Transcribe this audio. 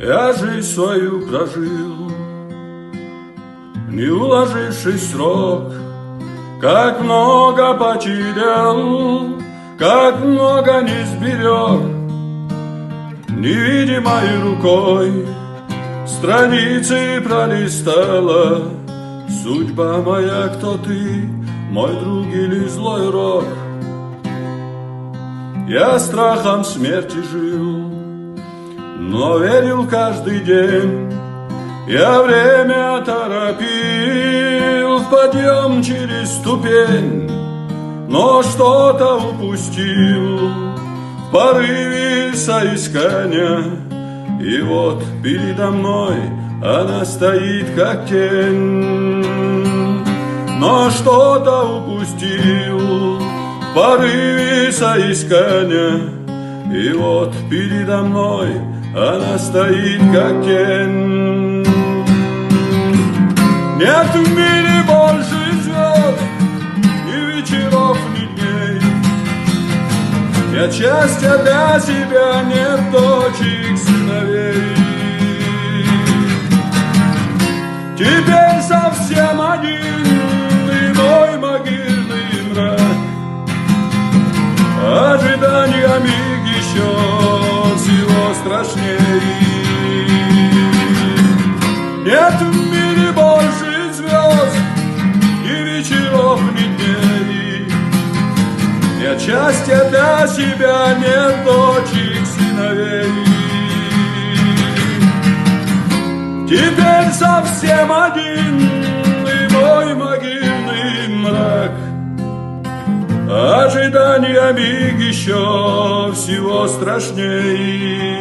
Я жизнь свою прожил, не уложившись в срок. Как много потерял, как много не сберег. Невидимой рукой страницы пролистала. Судьба моя, кто ты, мой друг или злой рок? Я страхом смерти жил, но верил каждый день. Я время торопил в подъем через ступень, но что-то упустил в порыве соискания. И вот передо мной она стоит как тень. Но что-то упустил в порыве соискания. И вот передо мной она стоит как тень. Нет в мире больше звезд, ни вечеров, ни дней. Я счастья для себя, нет дочек, сыновей. Теперь совсем один ты мой могильный мрак. Ожидания миг еще всего страшней. Нет в мире больше звезд, ни вечеров, ни дней. Нет счастья для себя, нет дочек, сыновей. Теперь совсем один и мой могильный мрак. Ожидания миг еще всего страшней.